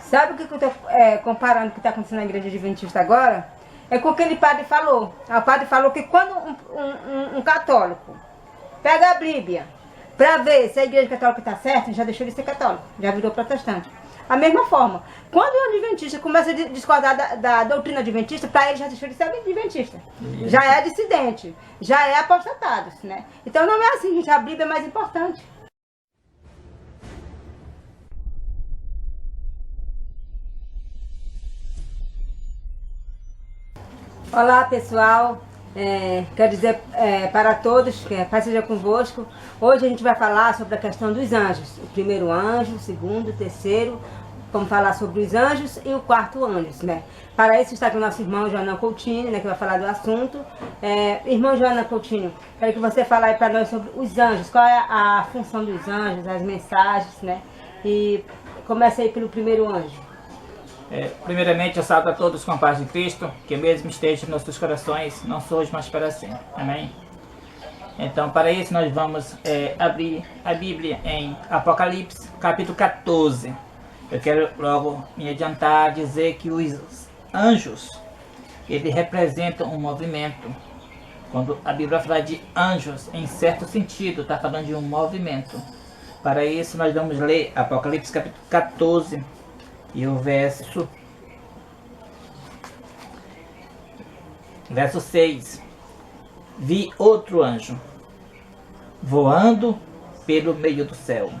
Sabe o que eu estou comparando o que está acontecendo na igreja adventista agora? É com o que aquele padre falou. O padre falou que quando um católico pega a Bíblia para ver se a igreja católica está certa, já deixou de ser católico, já virou protestante. A mesma forma, quando o adventista começa a discordar da doutrina adventista, para ele já deixou de ser adventista. Já é dissidente, já é apostatado, né? Então não é assim, gente, a Bíblia é mais importante. Olá pessoal, quero dizer para todos que a paz seja convosco. Hoje a gente vai falar sobre a questão dos anjos, o primeiro anjo, o segundo, o terceiro. Vamos falar sobre os anjos e o quarto anjo, né? Para isso está aqui o nosso irmão Joana Coutinho, né, que vai falar do assunto. Irmão Joana Coutinho, quero que você fale aí para nós sobre os anjos, qual é a função dos anjos, as mensagens, né? E comece aí pelo primeiro anjo. Primeiramente, eu saúdo a todos com a paz de Cristo, que mesmo esteja em nossos corações, não só hoje, mas para sempre. Amém? Então, para isso, nós vamos abrir a Bíblia em Apocalipse, capítulo 14. Eu quero logo me adiantar a dizer que os anjos, eles representam um movimento. Quando a Bíblia fala de anjos, em certo sentido, está falando de um movimento. Para isso, nós vamos ler Apocalipse, capítulo 14. E o verso 6. Vi outro anjo voando pelo meio do céu,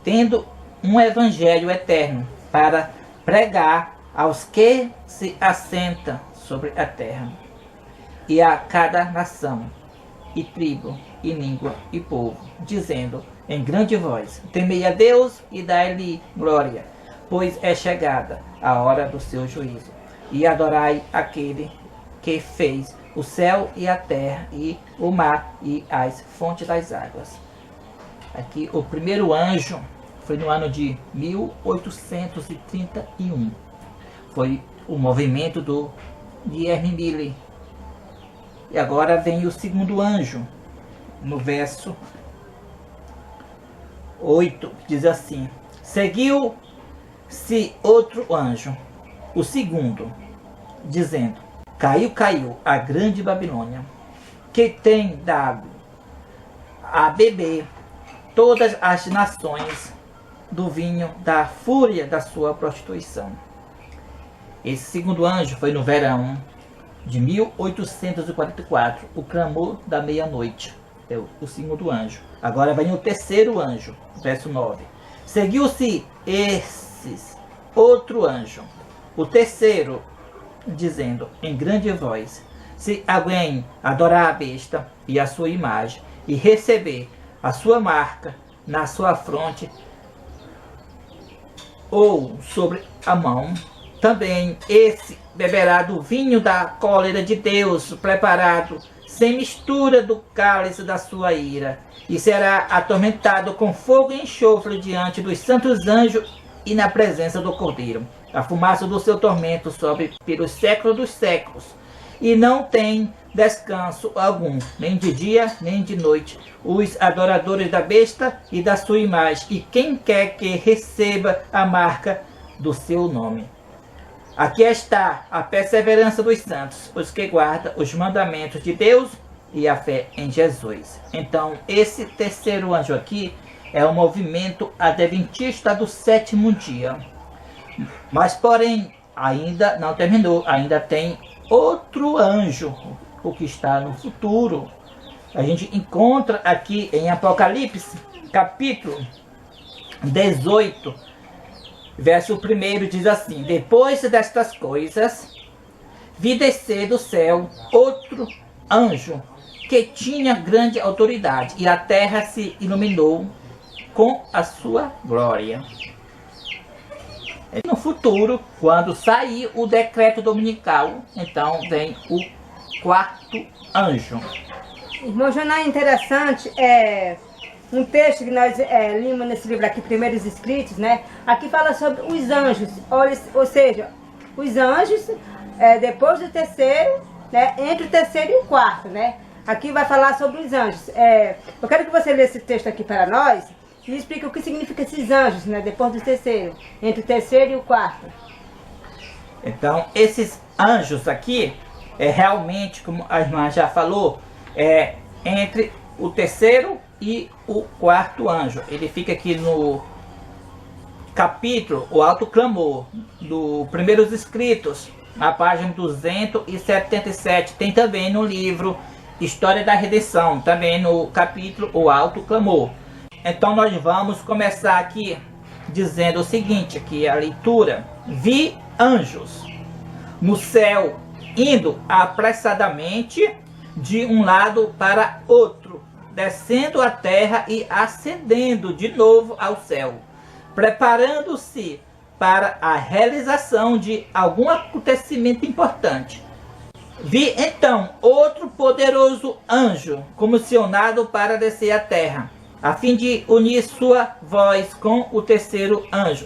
tendo um evangelho eterno para pregar aos que se assentam sobre a terra, e a cada nação, e tribo, e língua, e povo, dizendo em grande voz: temei a Deus e dai-lhe glória, pois é chegada a hora do seu juízo. E adorai aquele que fez o céu e a terra, e o mar, e as fontes das águas. Aqui o primeiro anjo foi no ano de 1831. Foi o movimento do Guilherme Miller. E agora vem o segundo anjo, no verso 8, diz assim: seguiu-se outro anjo, o segundo, dizendo: caiu a grande Babilônia, que tem dado a beber todas as nações do vinho da fúria da sua prostituição. Esse segundo anjo foi no verão de 1844, o clamor da meia-noite. É o segundo anjo. Agora vem o terceiro anjo, verso 9. Seguiu-se esses outro anjo, o terceiro, dizendo em grande voz: se alguém adorar a besta e a sua imagem, e receber a sua marca na sua fronte ou sobre a mão, também esse beberá do vinho da cólera de Deus, preparado sem mistura do cálice da sua ira, e será atormentado com fogo e enxofre diante dos santos anjos e na presença do Cordeiro. A fumaça do seu tormento sobe pelos séculos dos séculos, e não tem descanso algum, nem de dia, nem de noite, os adoradores da besta e da sua imagem, e quem quer que receba a marca do seu nome. Aqui está a perseverança dos santos, os que guardam os mandamentos de Deus e a fé em Jesus. Então, esse terceiro anjo aqui é o movimento adventista do sétimo dia. Mas, porém, ainda não terminou, ainda tem outro anjo, o que está no futuro. A gente encontra aqui em Apocalipse, capítulo 18, verso 1, diz assim: depois destas coisas, vi descer do céu outro anjo, que tinha grande autoridade, e a terra se iluminou com a sua glória. No futuro, quando sair o decreto dominical, então vem o quarto anjo. Irmão Joana, é interessante, um texto que nós limos nesse livro aqui, Primeiros Escritos, né? Aqui fala sobre os anjos, ou seja, os anjos, depois do terceiro, né? Entre o terceiro e o quarto, né? Aqui vai falar sobre os anjos. Eu quero que você leia esse texto aqui para nós, e explica o que significa esses anjos, né? Depois do terceiro, entre o terceiro e o quarto. Então, esses anjos aqui, realmente, como a irmã já falou, entre o terceiro e o quarto anjo. Ele fica aqui no capítulo, o Alto Clamor, do Primeiros Escritos, na página 277. Tem também no livro História da Redenção, também no capítulo, o Alto Clamor. Então nós vamos começar aqui dizendo o seguinte, aqui a leitura. Vi anjos no céu indo apressadamente de um lado para outro, descendo a terra e ascendendo de novo ao céu, preparando-se para a realização de algum acontecimento importante. Vi então outro poderoso anjo comissionado para descer à terra, a fim de unir sua voz com o terceiro anjo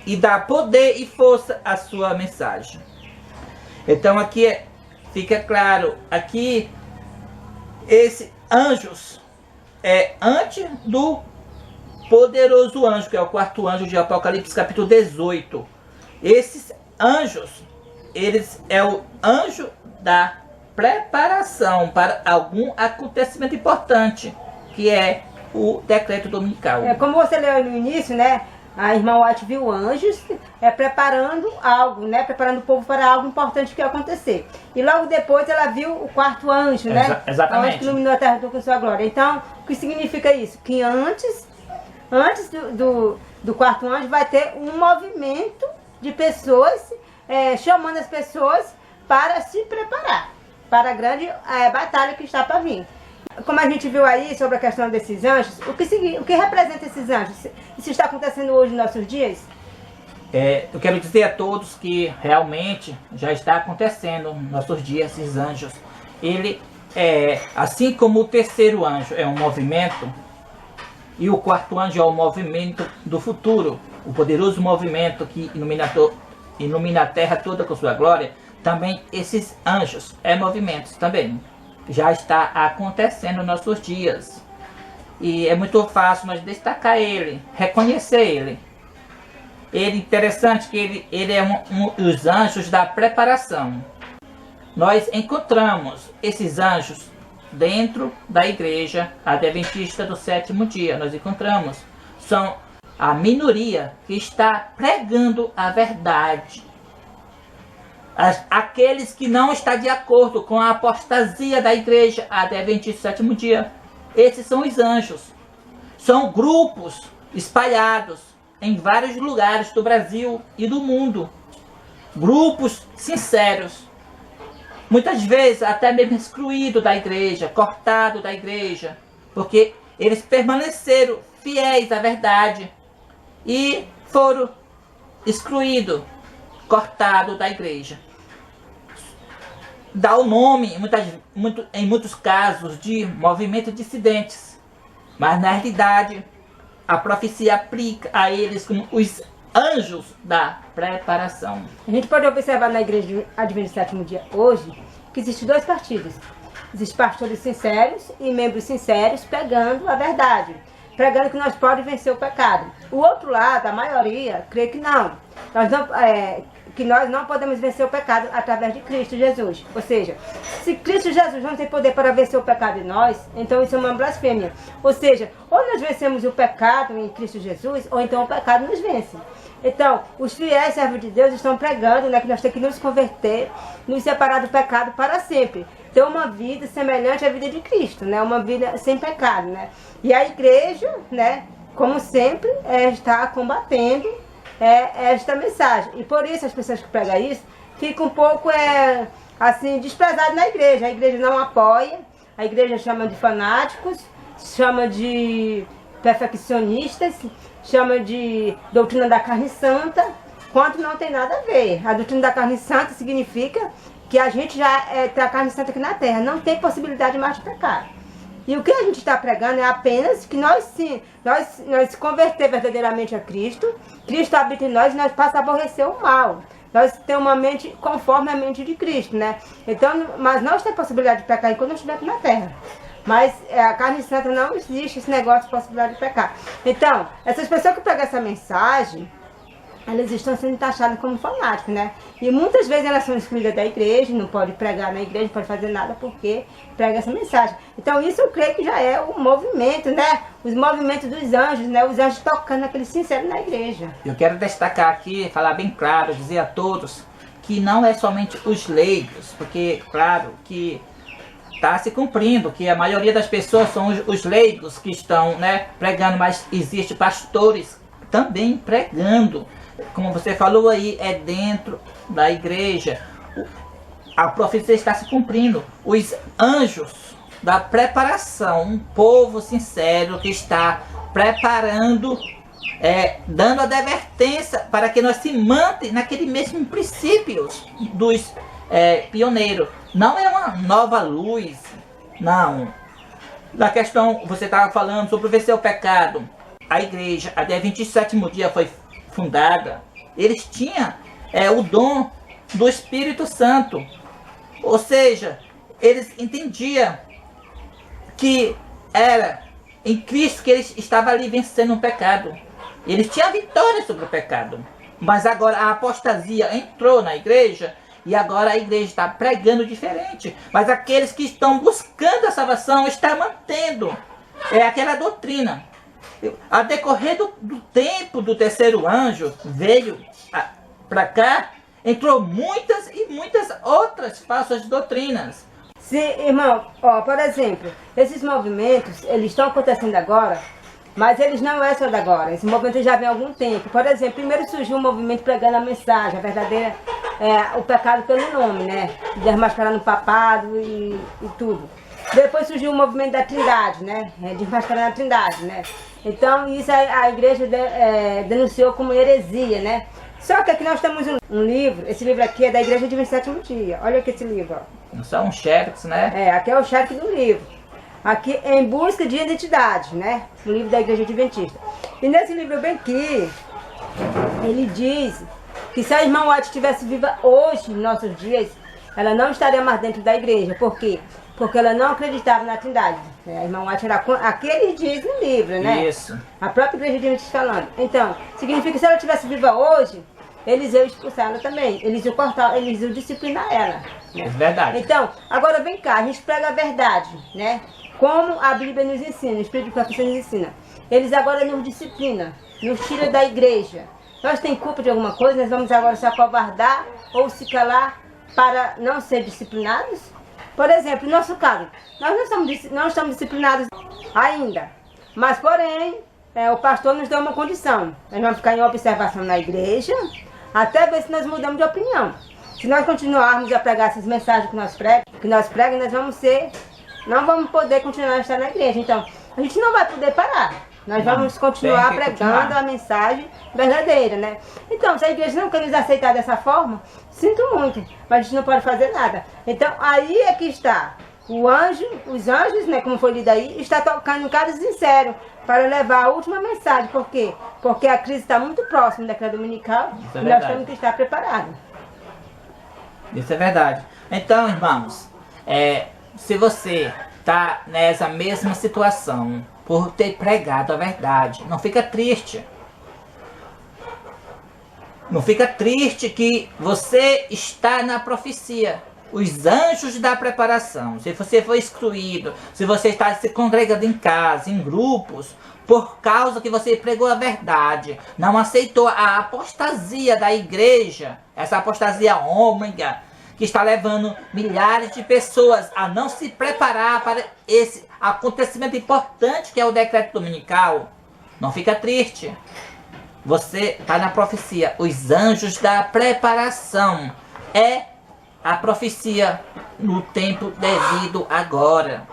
e dar poder e força à sua mensagem. Então aqui fica claro, aqui esses anjos antes do poderoso anjo, que é o quarto anjo de Apocalipse capítulo 18. Esses anjos, eles o anjo da preparação para algum acontecimento importante, que é o decreto dominical. Como você leu no início, né? A irmã White viu anjos preparando algo, né? Preparando o povo para algo importante que ia acontecer. E logo depois ela viu o quarto anjo, né? Exatamente. O anjo que iluminou a terra com sua glória. Então, o que significa isso? Que antes do quarto anjo vai ter um movimento de pessoas, chamando as pessoas para se preparar para a grande batalha que está para vir. Como a gente viu aí sobre a questão desses anjos, o que representa esses anjos? Isso está acontecendo hoje nos nossos dias? Eu quero dizer a todos que realmente já está acontecendo nos nossos dias esses anjos. Ele assim como o terceiro anjo é um movimento, e o quarto anjo é o movimento do futuro, o poderoso movimento que ilumina a terra toda com sua glória, também esses anjos movimentos também. Já está acontecendo nos nossos dias. E é muito fácil nós destacar ele, reconhecer ele. Ele interessante que ele é os anjos da preparação. Nós encontramos esses anjos dentro da igreja adventista do sétimo dia. Nós encontramos. São a minoria que está pregando a verdade. Aqueles que não estão de acordo com a apostasia da igreja adventista do sétimo dia, esses são os anjos. São grupos espalhados em vários lugares do Brasil e do mundo. Grupos sinceros, muitas vezes até mesmo excluídos da igreja, cortados da igreja, porque eles permaneceram fiéis à verdade e foram excluídos, cortado da igreja. Dá o nome, em muitos casos, de movimento dissidentes. Mas na realidade, a profecia aplica a eles como os anjos da preparação. A gente pode observar na igreja adventista do sétimo dia hoje que existem dois partidos. Existem pastores sinceros e membros sinceros pregando a verdade, pregando que nós podemos vencer o pecado. O outro lado, a maioria, crê que não. Que nós não podemos vencer o pecado através de Cristo Jesus. Ou seja, se Cristo Jesus não tem poder para vencer o pecado em nós, então isso é uma blasfêmia. Ou seja, ou nós vencemos o pecado em Cristo Jesus, ou então o pecado nos vence. Então, os fiéis servos de Deus estão pregando, né, que nós temos que nos converter, nos separar do pecado para sempre. Ter uma vida semelhante à vida de Cristo, né, uma vida sem pecado, né. E a igreja, né, como sempre, está combatendo esta mensagem. E por isso as pessoas que pregam isso ficam um pouco assim, desprezadas na igreja. A igreja não apoia, a igreja chama de fanáticos, chama de perfeccionistas, chama de doutrina da carne santa, quando não tem nada a ver. A doutrina da carne santa significa que a gente já tem a carne santa aqui na terra, não tem possibilidade mais de pecar. E o que a gente está pregando é apenas que nós se converter verdadeiramente a Cristo, Cristo habita em nós e nós passamos a aborrecer o mal. Nós temos uma mente conforme a mente de Cristo, né? Então, mas nós temos possibilidade de pecar enquanto nós estivermos na terra. Mas a carne santa não existe esse negócio de possibilidade de pecar. Então, essas pessoas que pegam essa mensagem, elas estão sendo taxadas como fanáticos, né? E muitas vezes elas são excluídas da igreja, não pode pregar na igreja, não pode fazer nada porque prega essa mensagem. Então isso eu creio que já é o movimento, né? Os movimentos dos anjos, né? Os anjos tocando aquele sincero na igreja. Eu quero destacar aqui, falar bem claro, dizer a todos que não é somente os leigos, porque, claro, que está se cumprindo, que a maioria das pessoas são os leigos que estão, né, pregando, mas existe pastores também pregando. Como você falou aí, é dentro da igreja. A profecia está se cumprindo. Os anjos da preparação, um povo sincero que está preparando, dando a advertência para que nós se mantenhamos naquele mesmo princípios dos pioneiros. Não é uma nova luz, não. Na questão, você estava falando sobre vencer o pecado. A igreja, até 27º dia foi fundada. Eles tinham o dom do Espírito Santo. Ou seja, eles entendiam que era em Cristo que eles estavam ali vencendo o pecado. Eles tinham vitória sobre o pecado. Mas agora a apostasia entrou na igreja e agora a igreja está pregando diferente. Mas aqueles que estão buscando a salvação estão mantendo aquela doutrina. A decorrer do tempo do terceiro anjo veio para cá, entrou muitas e muitas outras falsas doutrinas. Sim, irmão, ó, por exemplo, esses movimentos, eles estão acontecendo agora, mas eles não é só de agora. Esse movimento já vem há algum tempo. Por exemplo, primeiro surgiu um movimento pregando a mensagem, a verdadeira, o pecado pelo nome, né? Desmascarando o papado e tudo. Depois surgiu o movimento da Trindade, né? Desmascarando a Trindade, né? Então isso a igreja denunciou como heresia, né? Só que aqui nós temos um livro, esse livro aqui é da Igreja de 27º dia. Olha aqui esse livro, ó. São xerox, né? Aqui é o xerox do livro. Aqui, Em Busca de Identidade, né? O livro da Igreja Adventista. E nesse livro bem aqui, ele diz que se a irmã White estivesse viva hoje, nos nossos dias, ela não estaria mais dentro da igreja. Por quê? Porque ela não acreditava na Trindade. A irmã White era aqui ele diz no livro, né? Isso. A própria Igreja Adventista falando. Então, significa que se ela estivesse viva hoje, eles iam expulsar ela também. Eles iam cortar, eles iam disciplinar ela. Né? É verdade. Então, agora vem cá, a gente prega a verdade, né? Como a Bíblia nos ensina, o Espírito de Profecia nos ensina. Eles agora nos disciplinam, nos tiram da igreja. Nós temos culpa de alguma coisa, nós vamos agora se acovardar ou se calar para não ser disciplinados? Por exemplo, no nosso caso, nós não estamos disciplinados ainda. Mas, porém, o pastor nos deu uma condição. Nós vamos ficar em observação na igreja, até ver se nós mudamos de opinião. Se nós continuarmos a pregar essas mensagens que nós pregamos, não vamos poder continuar a estar na igreja. Então, a gente não vai poder parar. Nós vamos continuar pregando a mensagem verdadeira, né? Então, se a igreja não quer nos aceitar dessa forma, sinto muito, mas a gente não pode fazer nada. Então, aí é que está. Os anjos, né, como foi lido aí, está tocando em cada sincero para levar a última mensagem. Por quê? Porque a crise está muito próxima da decreto dominical e nós temos que estar preparados. Isso é verdade. Então, irmãos, se você está nessa mesma situação, por ter pregado a verdade, não fica triste. Não fica triste que você está na profecia. Os anjos da preparação. Se você foi excluído, se você está se congregando em casa, em grupos, por causa que você pregou a verdade, não aceitou a apostasia da igreja, essa apostasia ômega, que está levando milhares de pessoas a não se preparar para esse acontecimento importante que é o decreto dominical, não fica triste. Você está na profecia. Os anjos da preparação a profecia no tempo devido agora.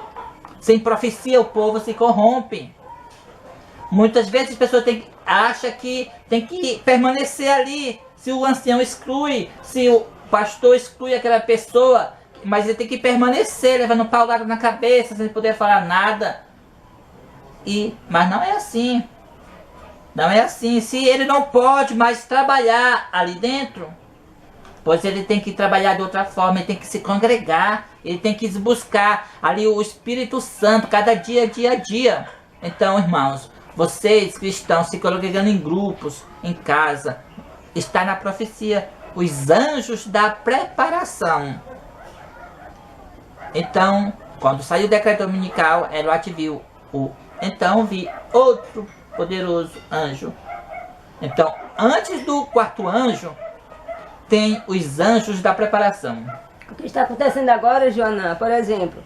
Sem profecia o povo se corrompe. Muitas vezes as pessoas acham que tem que permanecer ali. Se o ancião exclui, se o pastor exclui aquela pessoa, mas ele tem que permanecer levando paulada na cabeça sem poder falar nada. Mas não é assim. Não é assim. Se ele não pode mais trabalhar ali dentro, pois ele tem que trabalhar de outra forma, ele tem que se congregar, ele tem que buscar ali o Espírito Santo, cada dia, dia a dia. Então, irmãos, vocês cristãos se congregando em grupos, em casa, está na profecia, os anjos da preparação. Então, quando saiu o decreto dominical, Eloate viu então vi outro poderoso anjo. Então, antes do quarto anjo, tem os anjos da preparação. O que está acontecendo agora, Joanã, por exemplo,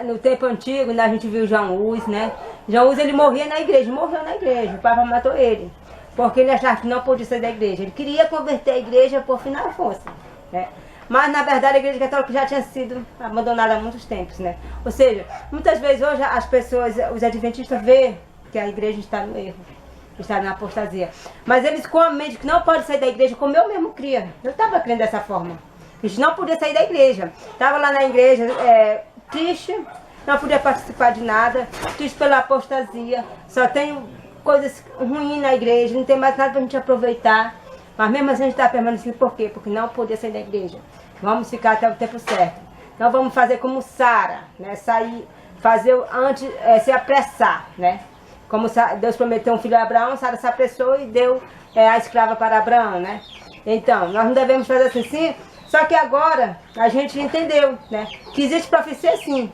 no tempo antigo, a gente viu João Hus, né? João Hus, ele morreu na igreja, o Papa matou ele, porque ele achava que não podia sair da igreja. Ele queria converter a igreja por final da força, né? Mas, na verdade, a igreja católica já tinha sido abandonada há muitos tempos, né? Ou seja, muitas vezes hoje as pessoas, os adventistas, veem que a igreja está no erro, está na apostasia. Mas eles, com a mente que não pode sair da igreja, como eu mesmo cria. Eu estava crendo dessa forma. A gente não podia sair da igreja. Estava lá na igreja, triste, não podia participar de nada, triste pela apostasia. Só tem coisas ruins na igreja, não tem mais nada para a gente aproveitar. Mas mesmo assim a gente está permanecendo. Por quê? Porque não podia sair da igreja. Vamos ficar até o tempo certo. Não vamos fazer como Sara, né? Sair, fazer antes, se apressar, né? Como Deus prometeu um filho a Abraão, Sara se apressou e deu a escrava para Abraão, né? Então, nós não devemos fazer assim, sim. Só que agora a gente entendeu, né? Que existe profecia assim,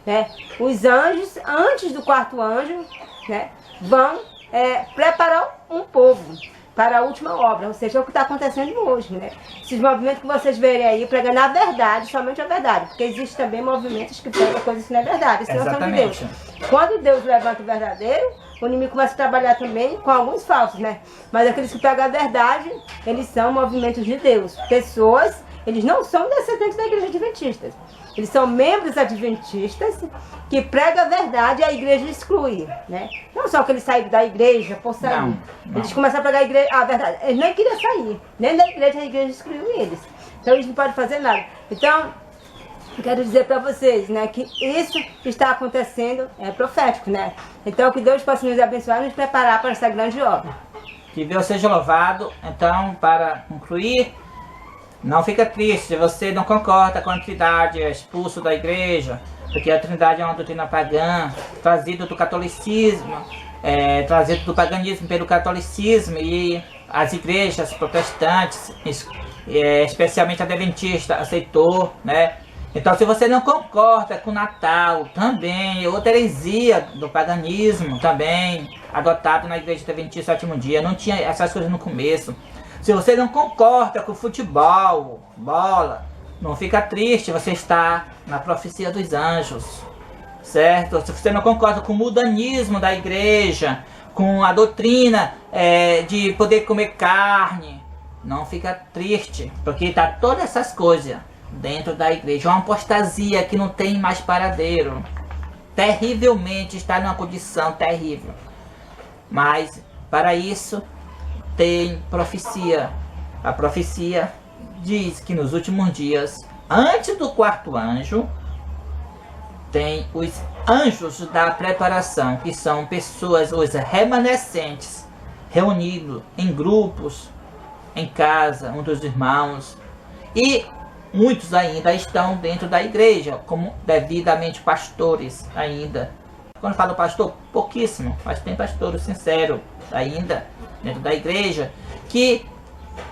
né? Os anjos, antes do quarto anjo, né? Vão preparar um povo para a última obra, ou seja, é o que está acontecendo hoje, né? Esses movimentos que vocês verem aí, pregando a verdade, somente a verdade, porque existem também movimentos que pregam coisas que não é verdade, isso não são de Deus. Quando Deus levanta o verdadeiro, o inimigo começa a trabalhar também com alguns falsos, né? Mas aqueles que pregam a verdade, eles são movimentos de Deus. Pessoas, eles não são descendentes da igreja adventista. Eles são membros adventistas que pregam a verdade e a igreja exclui, né? Não só que eles saíram da igreja por sair. Não. Eles começaram a pregar a verdade. Eles nem queriam sair. Nem da igreja, a igreja excluiu eles. Então eles não podem fazer nada. Então, eu quero dizer para vocês, né, que isso que está acontecendo é profético, né? Então que Deus possa nos abençoar e nos preparar para essa grande obra. Que Deus seja louvado. Então, para concluir, não fica triste se você não concorda com a Trindade, é expulso da igreja, porque a Trindade é uma doutrina pagã, trazida do catolicismo, trazida do paganismo pelo catolicismo, e as igrejas protestantes, especialmente a adventista, aceitou, né? Então, se você não concorda com o Natal, também, outra heresia do paganismo, também, adotado na igreja adventista Sétimo Dia, não tinha essas coisas no começo. Se você não concorda com futebol, bola, não fica triste, você está na profecia dos anjos, certo? Se você não concorda com o mudanismo da igreja, com a doutrina de poder comer carne, não fica triste, porque está todas essas coisas dentro da igreja. Uma apostasia que não tem mais paradeiro, terrivelmente está numa condição terrível. Mas para isso tem profecia. A profecia diz que nos últimos dias, antes do quarto anjo, tem os anjos da preparação, que são pessoas, os remanescentes, reunidos em grupos, em casa, um dos irmãos, e muitos ainda estão dentro da igreja, como devidamente pastores ainda. Quando falo pastor, pouquíssimo, mas tem pastor sincero ainda dentro da igreja, que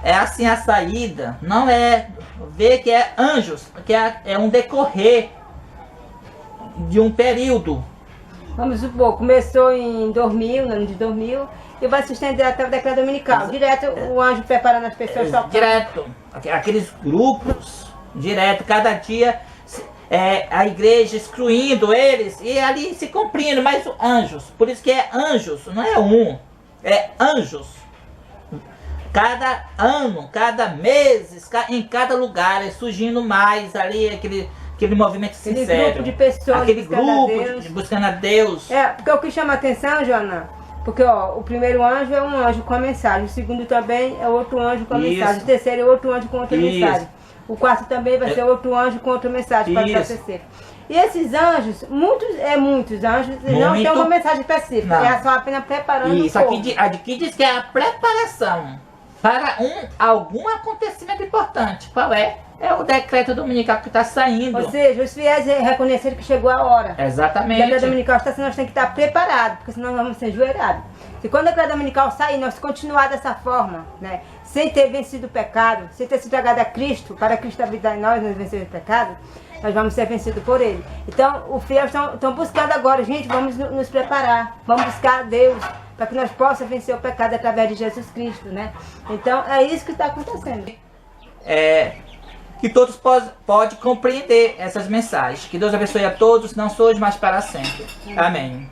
é assim a saída, não é ver que é anjos, que é um decorrer de um período. Vamos supor, começou em 2000, no ano de 2000, e vai se estender até o decreto dominical. Direto o anjo preparando as pessoas só. Direto, aqueles grupos, direto, cada dia a igreja excluindo eles e ali se cumprindo, mas anjos, por isso que é anjos, não é um, é anjos. Cada ano, cada mês, em cada lugar, surgindo mais ali aquele movimento sincero. Aquele grupo de pessoas, aquele grupo buscando a Deus. Porque o que chama a atenção, Joana, porque o primeiro anjo é um anjo com a mensagem, o segundo também é outro anjo com a mensagem, o terceiro é outro anjo com outra mensagem. O quarto também vai ser outro anjo com outra mensagem para o terceiro. E esses anjos, muitos anjos, não têm uma mensagem específica, é só apenas preparando o povo. Aqui diz que é a preparação. para algum acontecimento importante. Qual é? É o decreto dominical que está saindo. Ou seja, os fiéis reconheceram que chegou a hora. Exatamente. O decreto dominical está saindo, nós temos que estar preparados, porque senão nós vamos ser enjoelhados. Se quando o decreto dominical sair, nós continuar dessa forma, né, sem ter vencido o pecado, sem ter se entregado a Cristo, para Cristo habitar em nós vencer o pecado, nós vamos ser vencidos por Ele. Então, os fiéis estão buscando agora, gente, vamos nos preparar, vamos buscar a Deus, para que nós possamos vencer o pecado através de Jesus Cristo, né? Então, é isso que está acontecendo. Que todos podem compreender essas mensagens. Que Deus abençoe a todos, não só hoje, mas para sempre. Amém.